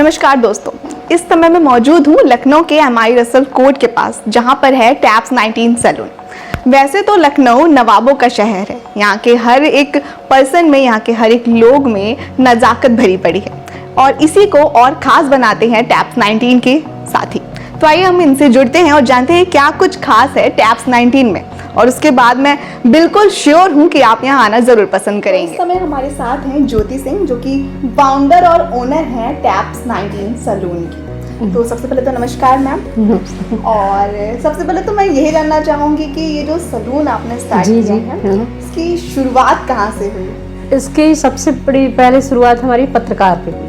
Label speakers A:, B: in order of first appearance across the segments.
A: नमस्कार दोस्तों, इस समय मैं मौजूद हूँ लखनऊ के MI रसल कोर्ट के पास, जहाँ पर है टैप्स 19 सैलून। वैसे तो लखनऊ नवाबों का शहर है। यहाँ के हर एक पर्सन में, यहाँ के हर एक लोग में नज़ाकत भरी पड़ी है और इसी को और ख़ास बनाते हैं टैप्स 19 के साथी। तो आइए हम इनसे जुड़ते हैं और जानते हैं क्या कुछ खास है टैप्स 19 में, और उसके बाद मैं बिल्कुल श्योर हूँ कि आप यहाँ आना ज़रूर पसंद करेंगे। इस समय हमारे साथ हैं ज्योति सिंह, जो कि फाउंडर और ओनर हैं टैप्स 19 सैलून की। तो सबसे पहले तो नमस्कार मैम। और सबसे पहले तो मैं यही जानना चाहूँगी कि ये जो सैलून आपने स्टार्ट किया है, इसकी शुरुआत कहाँ से हुई?
B: इसकी सबसे बड़ी पहले शुरुआत हमारी पत्रकार पे हुई।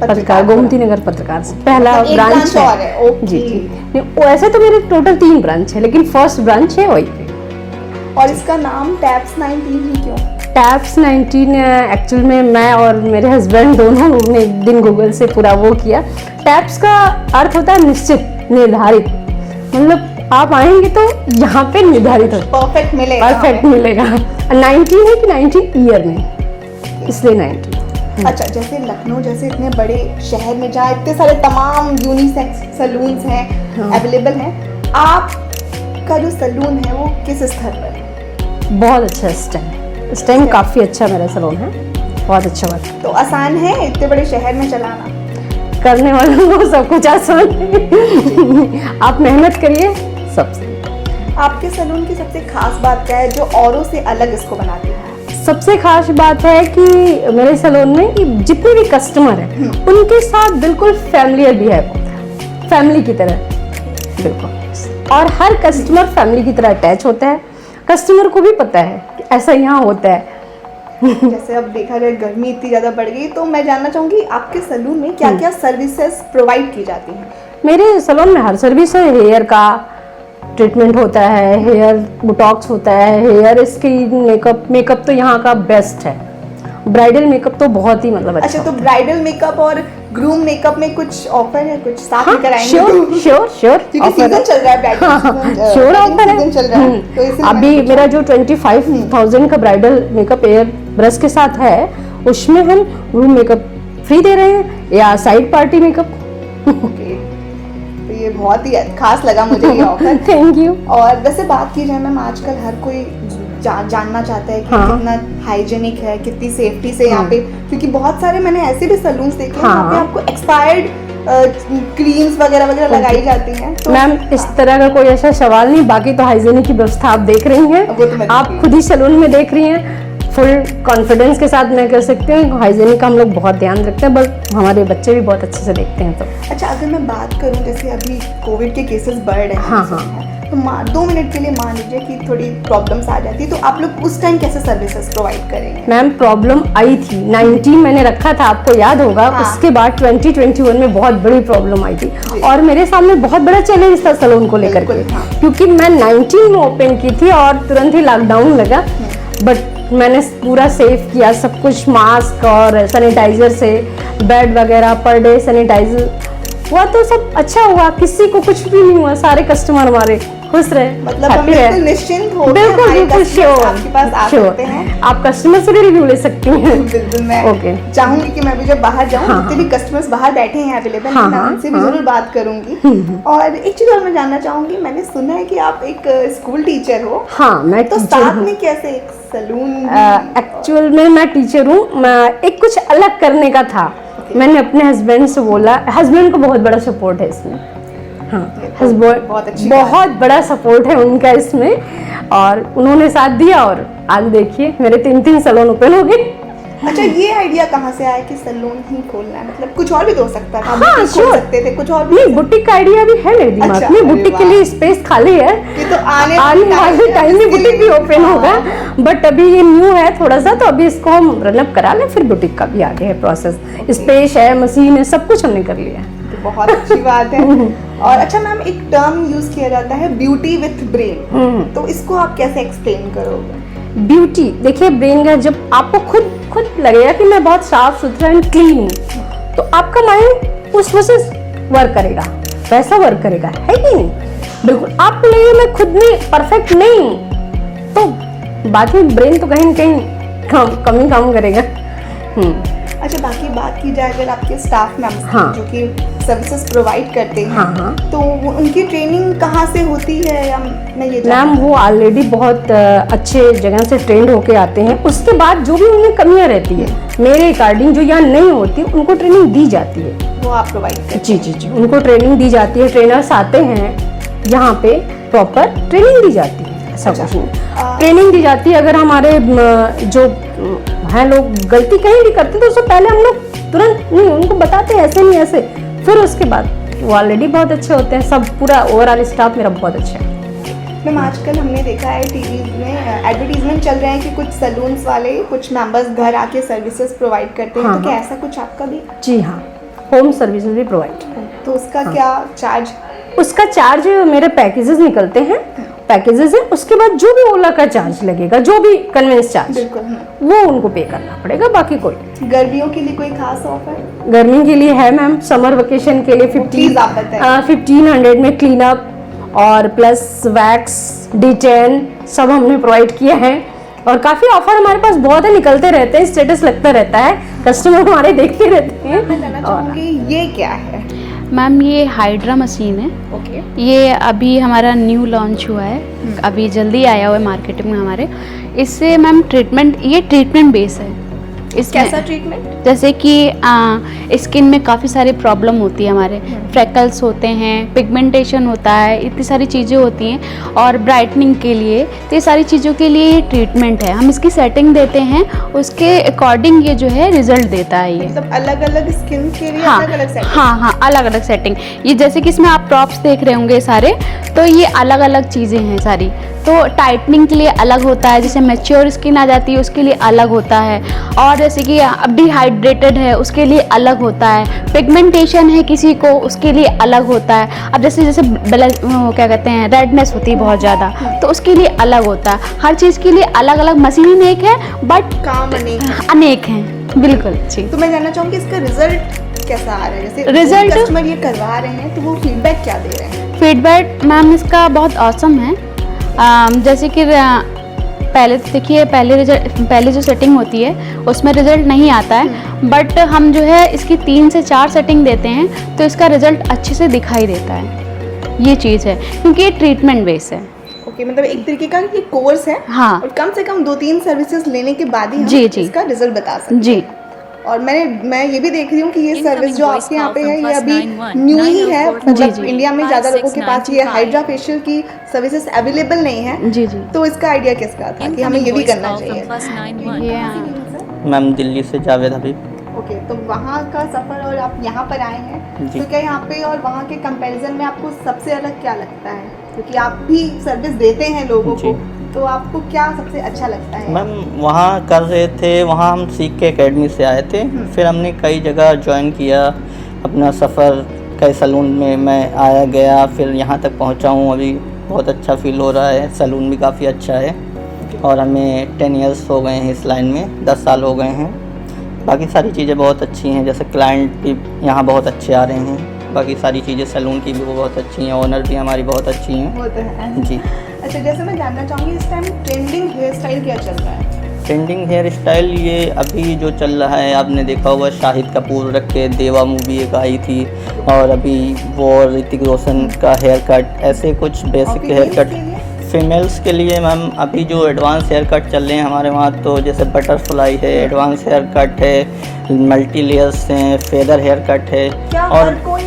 B: पत्रकार गोमती नगर पत्रकार से पहला ब्रांच है। जी जी। वैसे तो मेरे टोटल 3 ब्रांच है, लेकिन फर्स्ट ब्रांच है वही पे।
A: और इसका नाम टैप्स 19 ही क्यों?
B: टैप्स 19 एक्चुअल में मैं और मेरे हस्बैंड दोनों ने एक दिन गूगल से पूरा वो किया। टैप्स का अर्थ होता है निश्चित, निर्धारित। मतलब आप आएंगे तो यहाँ पे निर्धारित हो,
A: परफेक्ट मिलेगा।
B: 19 है कि 19 ईयर में, इसलिए 19।
A: अच्छा, जैसे लखनऊ जैसे इतने बड़े शहर में जहाँ इतने सारे तमाम यूनिसेक्स सैलून्स हैं, अवेलेबल हैं, आपका जो सैलून है वो किस स्तर पर है?
B: बहुत अच्छा इस टाइम काफ़ी अच्छा मेरा सैलून है, बहुत अच्छा बात।
A: तो आसान है इतने बड़े शहर में चलाना?
B: करने वालों को सब कुछ आसान है। आप मेहनत करिए सबसे।
A: आपके सैलून की सबसे खास बात क्या है जो औरों से अलग इसको बनाती है?
B: सबसे खास बात है कि मेरे सैलून में कि जितने भी कस्टमर हैं उनके साथ बिल्कुल फैमिलियर बिहेव होता है, फैमिली की तरह बिल्कुल। और हर कस्टमर फैमिली की तरह अटैच होता है। कस्टमर को भी पता है कि ऐसा यहाँ होता है।
A: जैसे अब देखा जाए गर्मी इतनी ज़्यादा बढ़ गई, तो मैं जानना चाहूँगी आपके सैलून में क्या क्या सर्विसेज प्रोवाइड की जाती हैं? मेरे
B: सैलून में हर सर्विस है। हेयर का ट्रीटमेंट होता है, हेयर बोटॉक्स होता है, हेयर स्किन मेकअप तो यहाँ का बेस्ट है। ब्राइडल मेकअप तो बहुत ही मतलब अच्छा।
A: तो ब्राइडल मेकअप और ग्रूम मेकअप में कुछ ऑफर है, कुछ साथ में कराएंगे?
B: श्योर
A: क्योंकि सीजन चल रहा है ब्राइडल,
B: श्योर ऑफर है।
A: चल रहा है, तो इसलिए
B: अभी मेरा जो 25,000 का ब्राइडल मेकअप एयर ब्रश के साथ है, उसमें हम ग्रूम मेकअप फ्री दे रहे हैं या साइड पार्टी मेकअप।
A: तो ये बहुत ही खास लगा मुझे ये ऑफर।
B: Thank you.
A: और वैसे बात की जाए मैम, आजकल हर कोई जानना चाहता है कि कितना हाइजीनिक है, कितनी सेफ्टी से यहाँ पे, क्योंकि बहुत सारे मैंने ऐसे भी सैलून्स देखे हैं जहाँ पे आपको एक्सपायर्ड क्रीम्स वगैरह लगाई जाती हैं। तो
B: मैम इस तरह का कोई ऐसा सवाल नहीं। बाकी तो हाइजीनिक की व्यवस्था आप देख रही हैं, आप खुद ही सैलून में देख रही हैं। फुल कॉन्फिडेंस के साथ मैं कह सकती हूँ हाइजीनिक का हम लोग बहुत ध्यान रखते हैं, बट हमारे बच्चे भी बहुत अच्छे से देखते हैं। तो
A: अच्छा, अगर मैं बात करूँ जैसे अभी कोविड के केसेस बढ़ रहे हैं, तो 2 मिनट के लिए मान लीजिए कि थोड़ी प्रॉब्लम्स आ जाती, तो आप लोग उस टाइम कैसे सर्विसेज प्रोवाइड करेंगे?
B: मैम प्रॉब्लम आई थी 19 मैंने रखा था, आपको याद होगा। उसके बाद 2021 में बहुत बड़ी प्रॉब्लम आई थी और मेरे सामने बहुत बड़ा चैलेंज था सैलून को लेकर के, क्योंकि मैं 19 में ओपन की थी और तुरंत ही लॉकडाउन लगा। बट मैंने पूरा सेव किया सब कुछ, मास्क और सैनिटाइजर से, बेड वगैरह पर डे सैनिटाइजर हुआ, तो सब अच्छा हुआ, किसी को कुछ भी नहीं हुआ, सारे कस्टमर हमारे खुश रहे,
A: मतलब हम बिल्कुल निश्चिंत हो,
B: बिल्कुल श्योर
A: आपके पास आ सकते हैं।
B: आप कस्टमर से भी रिव्यू ले सकती हैं।
A: बिल्कुल, मैं चाहूंगी कि मैं भी जब बाहर जाऊं, जितने भी कस्टमर्स बाहर बैठे हैं अवेलेबल, मैं उनसे भी जरूर बात करूंगी। और एक चीज और मैं जानना चाहूंगी, मैंने सुना है कि आप एक स्कूल टीचर हो।
B: हाँ, मैं
A: तो साथ में कैसे एक सैलून?
B: एक्चुअल में मैं टीचर हूँ, एक कुछ अलग करने का था। मैंने अपने हस्बैंड से बोला, हस्बैंड को बहुत बड़ा सपोर्ट है इसमें। बहुत बड़ा सपोर्ट है उनका इसमें, और उन्होंने साथ दिया और आज देखिए मेरे 3 सैलून ओपन हो गए।
A: अच्छा, ये आइडिया कहाँ से आया कि सैलून ही खोलना है? मतलब कुछ और भी हो सकता था,
B: खोल
A: सकते थे कुछ और भी।
B: नहीं, बुटीक का आइडिया भी है मेरे दिमाग में। बुटीक के लिए स्पेस खाली है,
A: तो आने
B: वाले टाइम में बुटीक भी ओपन होगा। बट अभी ये न्यू है थोड़ा सा, तो अभी इसको हम रनअप करा लें, फिर बुटीक का भी आगे है प्रोसेस। स्पेस है, मशीन है, सब कुछ हमने कर लिया है।
A: बहुत अच्छी बात है। और अच्छा मैम, एक टर्म यूज किया जाता है ब्यूटी विथ ब्रेन, तो इसको आप कैसे एक्सप्लेन करोगे?
B: ब्यूटी देखिए, ब्रेन का जब आपको खुद लगेगा कि मैं बहुत साफ सुथरा एंड क्लीन हूँ, तो आपका माइंड उस वजह से वर्क करेगा, वैसा वर्क करेगा, है कि नहीं? बिल्कुल। आपको लगेगा मैं खुद में परफेक्ट नहीं हूँ, तो बाद में ब्रेन तो कहीं ना कहीं कमी काम करेगा।
A: अच्छा, बाकी बात की जाए अगर आपके स्टाफ मेंबर्स
B: हाँ।
A: जो कि सर्विसेज प्रोवाइड करते हैं,
B: हाँ, हाँ।
A: तो उनकी ट्रेनिंग कहाँ से होती है, या मैं ये
B: मैम वो ऑलरेडी बहुत अच्छे जगह से ट्रेंड होके आते हैं। उसके बाद जो भी उनमें कमियां रहती है मेरे अकॉर्डिंग जो यहाँ नहीं होती उनको ट्रेनिंग दी जाती है।
A: वो आप प्रोवाइड करते
B: जी जी जी, उनको ट्रेनिंग दी जाती है, ट्रेनर्स आते हैं यहाँ पे, प्रॉपर ट्रेनिंग दी जाती है। ऐसा कुछ नहीं, ट्रेनिंग दी जाती है। अगर हमारे जो हैं लोग गलती कहीं भी करते हैं तो उससे पहले हम लोग तुरंत नहीं उनको बताते हैं ऐसे नहीं ऐसे, फिर उसके बाद वो ऑलरेडी बहुत अच्छे होते हैं। सब पूरा ओवरऑल स्टाफ मेरा बहुत अच्छा है।
A: मैम आजकल हमने देखा है टीवी में एडवर्टीजमेंट चल रहे हैं कि कुछ सलून्स वाले कुछ मेंबर्स घर आके सर्विसेज प्रोवाइड करते हैं,
B: हाँ,
A: तो क्या
B: हाँ।
A: ऐसा कुछ आपका भी?
B: जी हाँ, होम सर्विसेज भी प्रोवाइड।
A: तो उसका क्या चार्ज?
B: उसका चार्ज मेरे पैकेजेस निकलते हैं, पैकेजेस है, उसके बाद जो भी ओला का चार्ज लगेगा, जो भी कन्वेंस चार्ज,
A: बिल्कुल।
B: वो उनको पे करना पड़ेगा, बाकी कोई।
A: गर्मियों के लिए कोई खास ऑफर?
B: गर्मी के लिए है मैम, समर वेकेशन के लिए
A: प्लीज आप बताएं।
B: 1500 में क्लीन अप और प्लस वैक्स डिटेन सब हमने प्रोवाइड किया है। और काफ़ी ऑफर हमारे पास बहुत है, निकलते रहते हैं, स्टेटस लगता रहता है, कस्टमर हमारे देखते रहते हैं।
A: मैं जानना चाहूँगी ये क्या है?
C: मैम ये हाइड्रा मशीन है।
A: ओके।
C: ये अभी हमारा न्यू लॉन्च हुआ है, अभी जल्दी आया हुआ है मार्केट में हमारे। इससे मैम ट्रीटमेंट, ये ट्रीटमेंट बेस है। इसमें
A: कैसा ट्रीटमेंट?
C: जैसे कि स्किन में काफ़ी सारी प्रॉब्लम होती है हमारे, फ्रैकल्स होते हैं, पिगमेंटेशन होता है, इतनी सारी चीज़ें होती हैं, और ब्राइटनिंग के लिए, तो ये सारी चीज़ों के लिए ये ट्रीटमेंट है। हम इसकी सेटिंग देते हैं, उसके अकॉर्डिंग ये जो है रिजल्ट देता है ये।
A: मतलब अलग अलग स्किन के लिए
C: हाँ,
A: अलग अलग सेटिंग?
C: हाँ, अलग अलग सेटिंग। ये जैसे कि इसमें आप प्रॉप्स देख रहे होंगे सारे, तो ये अलग अलग चीज़ें हैं सारी। तो टाइटनिंग के लिए अलग होता है, जैसे मैच्योर स्किन आ जाती है उसके लिए अलग होता है, और जैसे कि अब डिहाइड्रेटेड है उसके लिए अलग होता है, पिगमेंटेशन है किसी को उसके लिए अलग होता है। अब जैसे जैसे क्या कहते हैं, रेडनेस होती है बहुत ज़्यादा, तो उसके लिए अलग होता है। हर चीज़ के लिए अलग अलग मशीन एक है, बट
A: काम
C: अनेक हैं। बिल्कुल जी।
A: तो मैं जानना चाहूँगी इसका रिजल्ट कैसा आ रहा है? जैसे
C: रिजल्ट
A: कस्टमर ये करवा रहे हैं तो वो फीडबैक क्या दे रहे हैं?
C: फीडबैक मैम इसका बहुत ऑसम है। जैसे कि पहले तो देखिए, पहले जो सेटिंग होती है उसमें रिज़ल्ट नहीं आता है, बट हम जो है इसकी 3 से 4 सेटिंग देते हैं तो इसका रिज़ल्ट अच्छे से दिखाई देता है। ये चीज़ है क्योंकि ये ट्रीटमेंट बेस है।
A: ओके, मतलब एक तरीके का ये कोर्स है।
C: हाँ।
A: और कम से कम 2-3 सर्विसेज लेने के बाद ही हम
C: जी, जी।
A: इसका रिजल्ट बता सकते हैं।
C: जी।
A: और मैं ये भी देख रही हूँ कि ये सर्विस जो आपके यहाँ पे है ये अभी
D: 91
A: न्यू ही है। मतलब
C: जी।
A: इंडिया में ज़्यादा लोगों के पास ये
D: 5695
A: हाइड्रा फेशियल की सर्विसेज अवेलेबल नहीं है।
C: जी जी।
A: तो इसका आइडिया किसका था कि हमें ये भी करना चाहिए?
C: ये
E: मैम दिल्ली से जावेद हबीब।
A: ओके, तो वहाँ का सफ़र और आप यहाँ पर आए हैं,
E: जी।
A: तो क्या यहाँ पे और वहाँ के कंपैरिजन में आपको सबसे अलग क्या लगता है? क्योंकि आप भी सर्विस देते हैं लोगों को,
E: जी।
A: तो आपको क्या सबसे अच्छा लगता है?
E: मैम वहाँ कर रहे थे, वहाँ हम सीख के एकेडमी से आए थे, फिर हमने कई जगह ज्वाइन किया अपना सफ़र, कई सैलून में मैं आया गया, फिर यहाँ तक पहुँचा हूँ। अभी बहुत अच्छा फील हो रहा है, सैलून भी काफ़ी अच्छा है, और हमें 10 इयर्स हो गए हैं इस लाइन में, 10 साल हो गए हैं। बाकी सारी चीज़ें बहुत अच्छी हैं, जैसे क्लाइंट भी यहाँ बहुत अच्छे आ रहे हैं, बाकी सारी चीज़ें सैलून की भी वो बहुत अच्छी हैं, ओनर भी हमारी बहुत अच्छी हैं।
A: वो तो है
E: जी।
A: अच्छा, जैसे मैं जानना चाहूँगी इस टाइम ट्रेंडिंग हेयर स्टाइल क्या चल रहा है?
E: ट्रेंडिंग हेयर स्टाइल ये अभी जो चल रहा है, आपने देखा होगा शाहिद कपूर रख के देवा मूवी एक आई थी, और अभी वो ऋतिक रोशन का हेयर कट, ऐसे कुछ बेसिक
A: और
E: हेयर
A: females
E: कट
A: के लिए?
E: फीमेल्स के लिए मैम अभी जो एडवांस हेयर कट चल रहे हैं हमारे वहाँ, तो जैसे बटरफ्लाई है, एडवांस हेयर कट है, मल्टी लेयर्स हैं, फेदर हेयर कट है।
A: क्या
E: और
A: हर कोई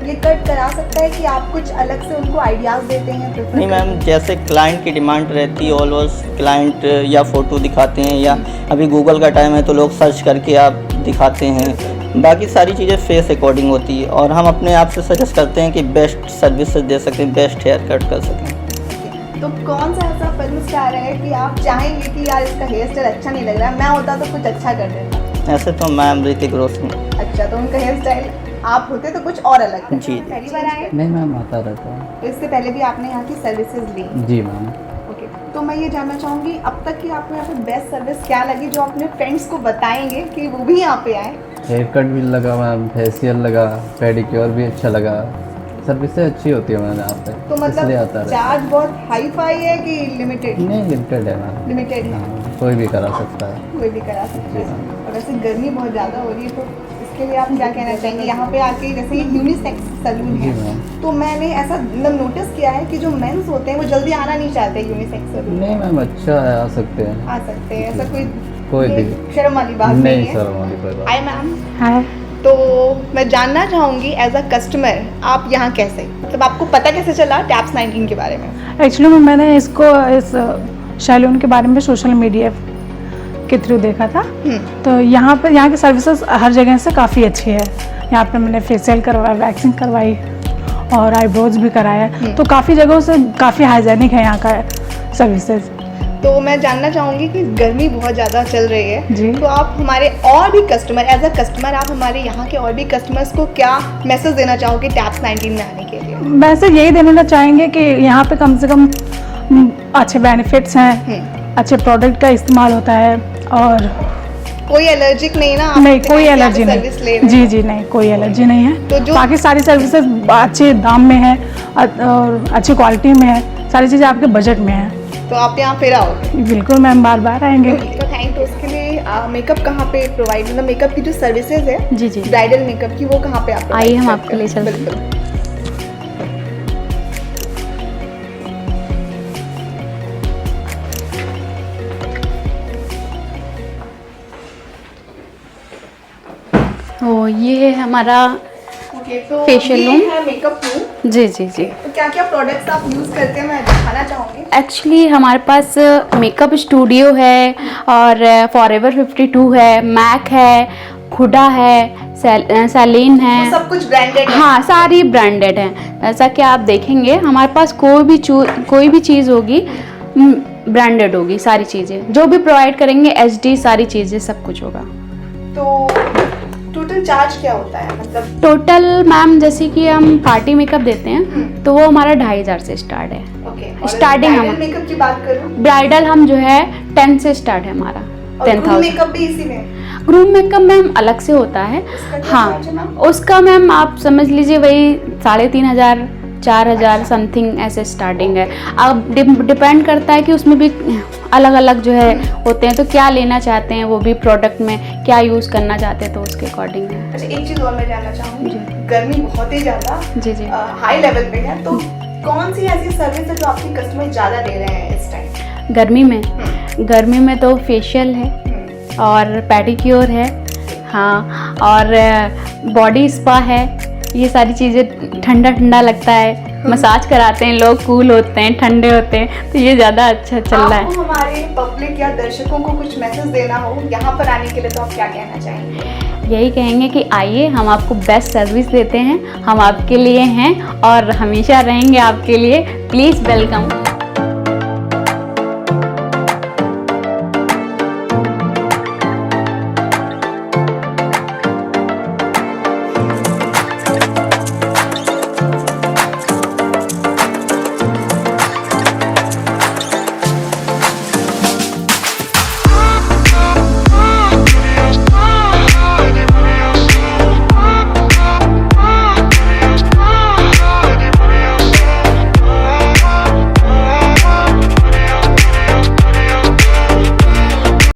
A: ये कट करा सकता है कि आप कुछ अलग से उनको आइडियाज़ देते हैं? prefer
E: नहीं मैम, जैसे क्लाइंट की डिमांड रहती है, ऑलवेज क्लाइंट या फ़ोटो दिखाते हैं, या अभी गूगल का टाइम है तो लोग सर्च करके आप दिखाते हैं। बाकी सारी चीज़ें फेस अकॉर्डिंग होती है, और हम अपने आप से सजेस्ट करते हैं कि बेस्ट सर्विसेज दे सकें, बेस्ट हेयर कट कर सकें।
A: तो कौन सा ऐसा फिल्म स्टार है कि आप चाहेंगे कि यार इसका हेयर स्टाइल अच्छा नहीं लग रहा है, मैं होता तो कुछ अच्छा कर देता?
E: ऐसे तो मैम ऋतिक रोशन।
A: अच्छा, तो उनका हेयर स्टाइल आप होते तो कुछ और अलग था।
E: जी।
A: पहली बार आए?
F: नहीं मैम, आता रहता है।
A: तो इससे पहले भी आपने यहाँ की सर्विसेज ली?
F: जी मैम।
A: ओके, तो मैं ये जानना चाहूँगी अब तक की आपको यहाँ पे बेस्ट सर्विस क्या लगी जो अपने फ्रेंड्स को बताएंगे कि वो भी यहाँ पे आए?
F: हेयर कट भी लगा मैम, फेशियल लगा, पेडिक्योर भी अच्छा लगा,
D: सर्विस अच्छी होती है मैम यहाँ पे,
A: तो
D: इसलिए आता
A: मतलब
D: है।
A: चार्ज बहुत हाई फाई है कि लिमिटेड?
D: नहीं, लिमिटेड है मैम।
A: लिमिटेड है,
D: हाँ, कोई भी करा सकता है।
A: कोई भी करा सकता
D: जी
A: है।
D: हाँ।
A: और वैसे गर्मी बहुत ज़्यादा हो रही है, तो इसके लिए आप क्या कहना चाहेंगे? यहाँ पे आके जैसे ये यूनिसेक्स सैलून
D: जी
A: है,
D: मैम।
A: तो मैंने ऐसा मतलब नोटिस किया है कि जो मेंस होते हैं वो जल्दी आना नहीं चाहते यूनिसेक्स सैलून।
D: नहीं मैम, अच्छा है, आ सकते हैं।
A: आ सकते हैं, ऐसा
D: कोई
A: कोई
D: भी
A: शर्म वाली बात नहीं
D: नहीं,
A: है।
D: शर्म वाली कोई बात।
A: हाय मैम,
B: हाय।
A: तो मैं जानना चाहूँगी एज अ कस्टमर आप यहाँ कैसे, मतलब आपको पता कैसे चला टैप्स 19 के बारे में?
F: एक्चुअली मैंने इसको इस सैलून के बारे में सोशल मीडिया के थ्रू देखा था। तो यहाँ की सर्विसेज हर जगह से काफ़ी अच्छी है। यहाँ पे मैंने फेशियल करवाया, वैक्सिंग करवाई और आईब्रोज भी कराया। तो काफ़ी जगहों से काफ़ी हाइजेनिक है यहाँ का सर्विसेज।
A: तो मैं जानना चाहूँगी कि गर्मी बहुत ज़्यादा चल रही है
F: जी।
A: तो आप हमारे और भी कस्टमर एज अ कस्टमर आप हमारे यहाँ के और भी कस्टमर्स को क्या मैसेज देना चाहोगे टैप्स 19 में आने के लिए?
F: वैसे यही देना चाहेंगे कि यहाँ पे कम से कम अच्छे बेनिफिट्स हैं, अच्छे प्रोडक्ट का इस्तेमाल होता है और
A: कोई एलर्जिक नहीं ना? आप
F: नहीं,
A: इतने
F: कोई
A: टाइम से
F: एलर्जी
A: सर्विस ले
F: नहीं।
A: रहे
F: जी
A: हैं।
F: जी नहीं, कोई एलर्जी नहीं है।
A: तो जो
F: बाकी सारी सर्विसेज अच्छे दाम में है और अच्छी क्वालिटी में है, सारी चीज़ें आपके बजट में है।
A: तो आप यहाँ फिर आओगे?
F: बिल्कुल मैम, बार बार आएंगे।
A: तो थैंक यू। उसके लिए मेकअप कहाँ पे प्रोवाइड, मतलब मेकअप की जो सर्विसेज है
C: जी जी
A: ब्राइडल मेकअप की, वो कहाँ पे आप provide
C: आइए हम
A: करते
C: आपके
A: हैं?
C: लिए चलते हैं।
A: बिल्कुल।
C: तो ये है हमारा
A: ओके, तो
C: Facial
A: ये
C: room।
A: है मेकअप रूम।
C: जी जी जी।
A: तो क्या क्या प्रोडक्ट्स आप यूज़ करते हैं मैं दिखाना चाहूँगी।
C: एक्चुअली हमारे पास मेकअप स्टूडियो है और फॉरएवर 52 है, मैक है, हुडा है, सैलीन
A: तो
C: है।
A: सब कुछ ब्रांडेड है?
C: हाँ, सारी ब्रांडेड हैं। ऐसा कि आप देखेंगे हमारे पास कोई भी चीज़ होगी ब्रांडेड होगी, सारी चीज़ें जो भी प्रोवाइड करेंगे HD सारी चीज़ें सब कुछ होगा।
A: तो टोटल चार्ज क्या होता है, मतलब?
C: टोटल मैम जैसे कि हम पार्टी मेकअप देते हैं तो वो हमारा 2500 से स्टार्ट है।
A: ओके,
C: स्टार्टिंग हम
A: मेकअप की बात करूँ,
C: ब्राइडल हम जो है 10 से स्टार्ट है हमारा,
A: और ग्रूम
C: 10,000।
A: मेकअप भी इसी में?
C: ग्रूम मेकअप मैम अलग से होता है।
A: उसका क्या
C: हाँ,
A: charge है मैम?
C: उसका मैम आप समझ लीजिए वही 3500 4000 समथिंग ऐसे स्टार्टिंग है। अब डिपेंड करता है कि उसमें भी अलग अलग जो है होते हैं, तो क्या लेना चाहते हैं वो भी प्रोडक्ट में क्या यूज़ करना चाहते हैं तो उसके अकॉर्डिंग है।
A: अच्छा, एक चीज़ और मैं जानना चाहूँगी,
C: जी।
A: गर्मी बहुत ही ज़्यादा
C: जी जी।
A: हाई लेवल पे है, तो कौन सी ऐसी सर्विस है जो आपके कस्टमर ज़्यादा दे रहे हैं इस टाइम?
C: गर्मी में तो फेशियल है और पेडिक्योर है, हाँ, और बॉडी स्पा है। ये सारी चीज़ें ठंडा ठंडा लगता है, मसाज कराते हैं लोग, कूल होते हैं, ठंडे होते हैं, तो ये ज़्यादा अच्छा चल रहा है।
A: आपको हमारे पब्लिक या दर्शकों को कुछ मैसेज देना हो यहाँ पर आने के लिए, तो आप क्या कहना चाहेंगे?
C: यही कहेंगे कि आइए, हम आपको बेस्ट सर्विस देते हैं, हम आपके लिए हैं और हमेशा रहेंगे आपके लिए। Please welcome.